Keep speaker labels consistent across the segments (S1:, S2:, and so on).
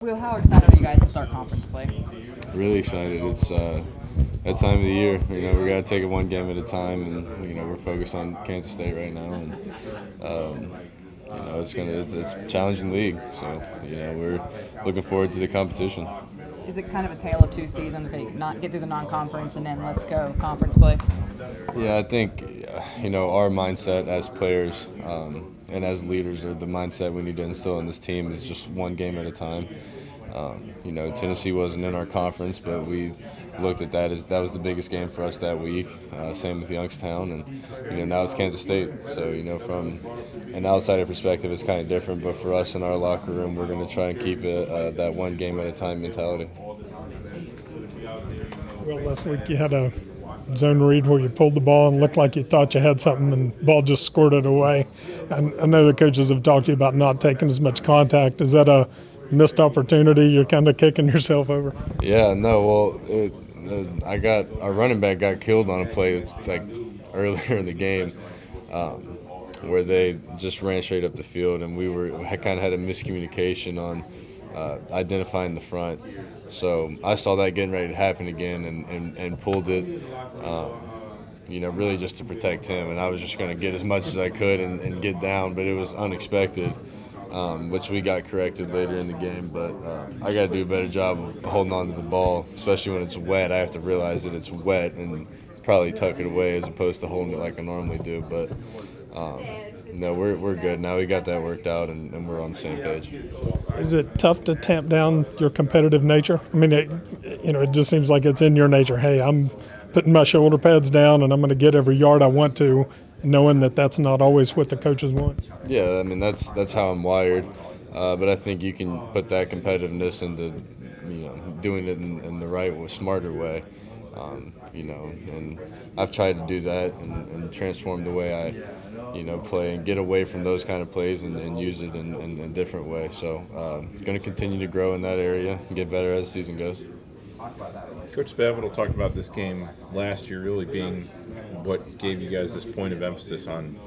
S1: Will, how excited are you guys to start conference play?
S2: Really excited. It's that time of the year. We got to take it one game at a time, and we're focused on Kansas State right now, and it's a challenging league. So we're looking forward to the competition.
S1: Is it kind of a tale of two seasons? Okay, not get through the non-conference and then let's go conference play.
S2: Yeah, I think our mindset as players and as leaders, or the mindset we need to instill in this team, is just one game at a time. Tennessee wasn't in our conference, but we looked at that as that was the biggest game for us that week. Same with Youngstown, and now it's Kansas State. So from an outsider perspective, it's kind of different. But for us in our locker room, we're going to try and keep it that one game at a time mentality.
S3: Well, last week you had a zone read where you pulled the ball and looked like you thought you had something, and the ball just squirted away. And I know the coaches have talked to you about not taking as much contact. Is that a missed opportunity? You're kind of kicking yourself over?
S2: Yeah, no. Well, our running back got killed on a play that's like earlier in the game, where they just ran straight up the field, and we kind of had a miscommunication on identifying the front. So I saw that getting ready to happen again, and pulled it. Really just to protect him, and I was just going to get as much as I could and get down, but it was unexpected, which we got corrected later in the game. But I got to do a better job of holding on to the ball, especially when it's wet. I have to realize that it's wet and probably tuck it away as opposed to holding it like I normally do. But no, we're good now. We got that worked out, and we're on the same page.
S3: Is it tough to tamp down your competitive nature? I mean, it just seems like it's in your nature. Hey, I'm putting my shoulder pads down, and I'm going to get every yard I want to, knowing that that's not always what the coaches want.
S2: Yeah, I mean that's how I'm wired, but I think you can put that competitiveness into doing it in the right, smarter way, and I've tried to do that and transform the way I play and get away from those kind of plays and use it in a different way. So going to continue to grow in that area and get better as the season goes.
S4: Coach Spavital talked about this game last year really being what gave you guys this point of emphasis on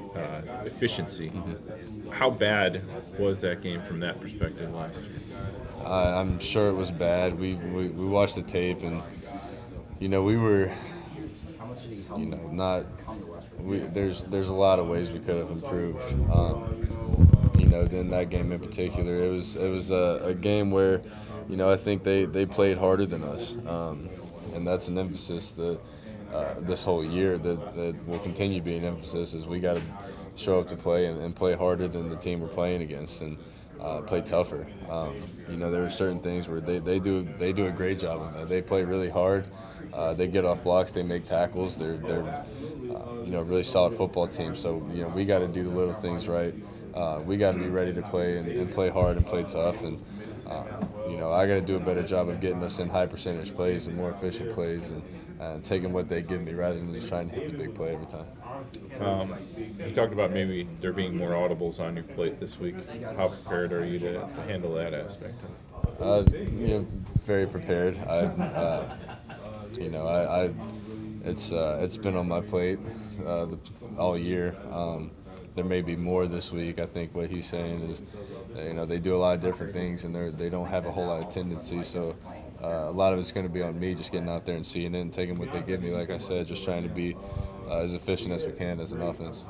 S4: efficiency. Mm-hmm. How bad was that game from that perspective last year?
S2: I'm sure it was bad. We watched the tape, and we were not. There's a lot of ways we could have improved. In that game in particular, it was a game where I think they played harder than us, and that's an emphasis that this whole year that will continue to be an emphasis. Is we got to show up to play and play harder than the team we're playing against, and play tougher. There are certain things where they do a great job of that. They play really hard. They get off blocks. They make tackles. They're a really solid football team. So we got to do the little things right. We got to be ready to play and play hard and play tough. And I got to do a better job of getting us in high percentage plays and more efficient plays, and taking what they give me rather than just trying to hit the big play every time.
S4: You talked about maybe there being more audibles on your plate this week. How prepared are you to handle that aspect?
S2: Very prepared. It's been on my plate all year. There may be more this week. I think what he's saying is, they do a lot of different things, and they don't have a whole lot of tendency. So a lot of it's going to be on me, just getting out there and seeing it and taking what they give me. Like I said, just trying to be as efficient as we can as an offense.